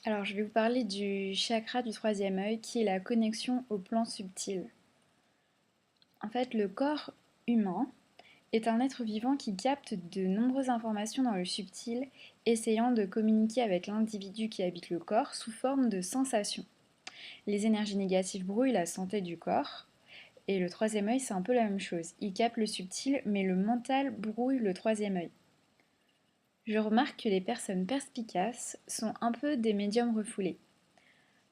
Alors, je vais vous parler du chakra du troisième œil qui est la connexion au plan subtil. En fait, le corps humain est un être vivant qui capte de nombreuses informations dans le subtil, essayant de communiquer avec l'individu qui habite le corps sous forme de sensations. Les énergies négatives brouillent la santé du corps, et le troisième œil, c'est un peu la même chose. Il capte le subtil, mais le mental brouille le troisième œil. Je remarque que les personnes perspicaces sont un peu des médiums refoulés.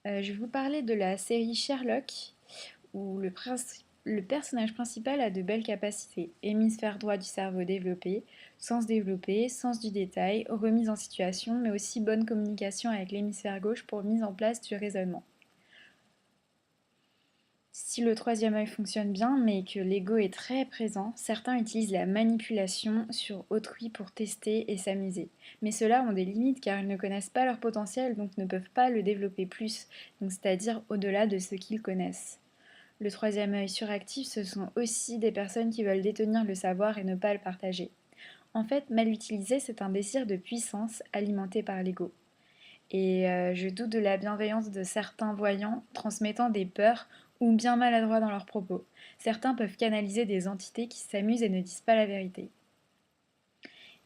Je vais vous parler de la série Sherlock, où le personnage principal a de belles capacités. Hémisphère droit du cerveau développé, sens du détail, remise en situation, mais aussi bonne communication avec l'hémisphère gauche pour mise en place du raisonnement. Si le troisième œil fonctionne bien, mais que l'ego est très présent, certains utilisent la manipulation sur autrui pour tester et s'amuser. Mais ceux-là ont des limites car ils ne connaissent pas leur potentiel, donc ne peuvent pas le développer plus, donc c'est-à-dire au-delà de ce qu'ils connaissent. Le troisième œil suractif, ce sont aussi des personnes qui veulent détenir le savoir et ne pas le partager. En fait, mal utilisé, c'est un désir de puissance alimenté par l'ego. Et je doute de la bienveillance de certains voyants transmettant des peurs ou bien maladroits dans leurs propos. Certains peuvent canaliser des entités qui s'amusent et ne disent pas la vérité.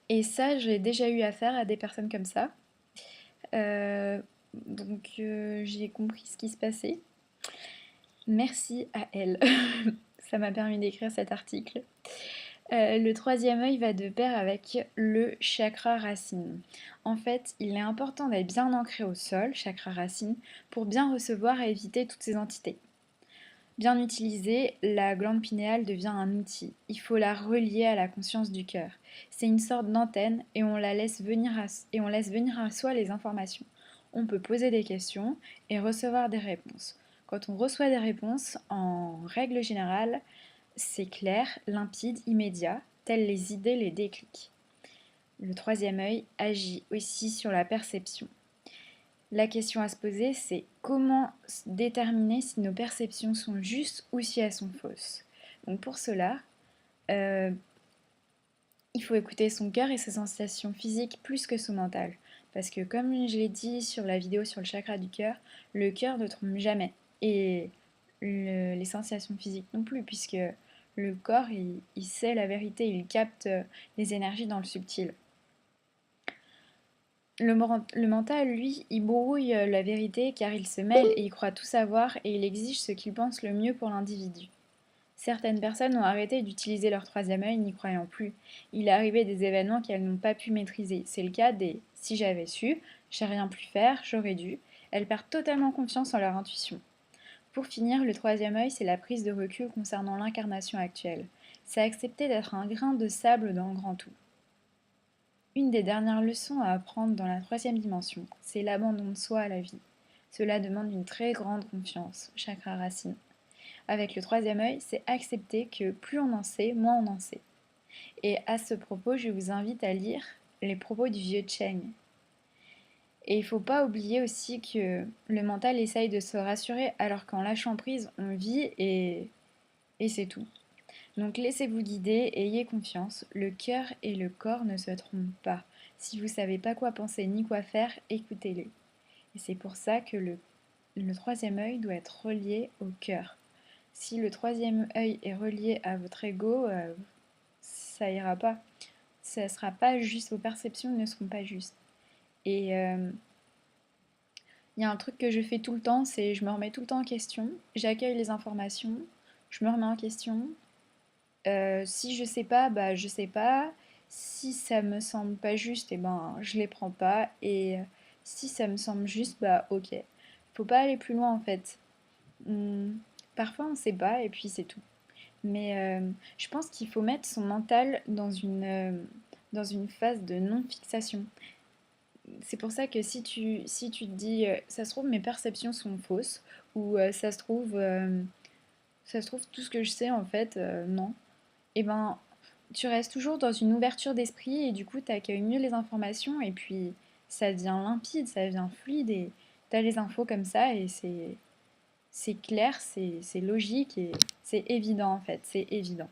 Et ça, j'ai déjà eu affaire à des personnes comme ça. Euh, donc j'ai compris ce qui se passait. Merci à elle. Ça m'a permis d'écrire cet article. Le troisième œil va de pair avec le chakra racine. En fait, il est important d'être bien ancré au sol, chakra racine, pour bien recevoir et éviter toutes ces entités. Bien utilisée, la glande pinéale devient un outil. Il faut la relier à la conscience du cœur. C'est une sorte d'antenne et on laisse venir à soi les informations. On peut poser des questions et recevoir des réponses. Quand on reçoit des réponses, en règle générale, c'est clair, limpide, immédiat, telles les idées les déclics. Le troisième œil agit aussi sur la perception. La question à se poser, c'est comment déterminer si nos perceptions sont justes ou si elles sont fausses. Donc pour cela, euh, il faut écouter son cœur et ses sensations physiques plus que son mental. Parce que comme je l'ai dit sur la vidéo sur le chakra du cœur, le cœur ne trompe jamais. Et les sensations physiques non plus, puisque le corps, il sait la vérité, il capte les énergies dans le subtil. Le mental, lui, il brouille la vérité car il se mêle et il croit tout savoir et il exige ce qu'il pense le mieux pour l'individu. Certaines personnes ont arrêté d'utiliser leur troisième œil n'y croyant plus. Il est arrivé des événements qu'elles n'ont pas pu maîtriser. C'est le cas des si j'avais su, j'ai rien pu faire, j'aurais dû. Elles perdent totalement confiance en leur intuition. Pour finir, le troisième œil, c'est la prise de recul concernant l'incarnation actuelle. C'est accepter d'être un grain de sable dans le grand tout. Une des dernières leçons à apprendre dans la troisième dimension, c'est l'abandon de soi à la vie. Cela demande une très grande confiance, chakra racine. Avec le troisième œil, c'est accepter que plus on en sait, moins on en sait. Et à ce propos, je vous invite à lire les propos du vieux Cheng. Et il ne faut pas oublier aussi que le mental essaye de se rassurer alors qu'en lâchant prise, on vit et c'est tout. Donc laissez-vous guider, ayez confiance, le cœur et le corps ne se trompent pas. Si vous ne savez pas quoi penser ni quoi faire, écoutez-les. Et c'est pour ça que le troisième œil doit être relié au cœur. Si le troisième œil est relié à votre ego, ça ira pas. Ça ne sera pas juste, vos perceptions ne seront pas justes. Et il y a un truc que je fais tout le temps, c'est je me remets tout le temps en question, j'accueille les informations, je me remets en question. Si je sais pas, bah je sais pas. Si ça me semble pas juste, et ben je les prends pas. Et si ça me semble juste, bah ok. Faut pas aller plus loin en fait. Hmm, Parfois on sait pas et puis c'est tout. Mais je pense qu'il faut mettre son mental dans une phase de non-fixation. C'est pour ça que si tu te dis ça se trouve mes perceptions sont fausses ou ça se trouve tout ce que je sais en fait non, et ben tu restes toujours dans une ouverture d'esprit et du coup tu accueilles mieux les informations et puis ça devient limpide, ça devient fluide et tu as les infos comme ça et c'est clair, c'est logique et c'est évident en fait, c'est évident.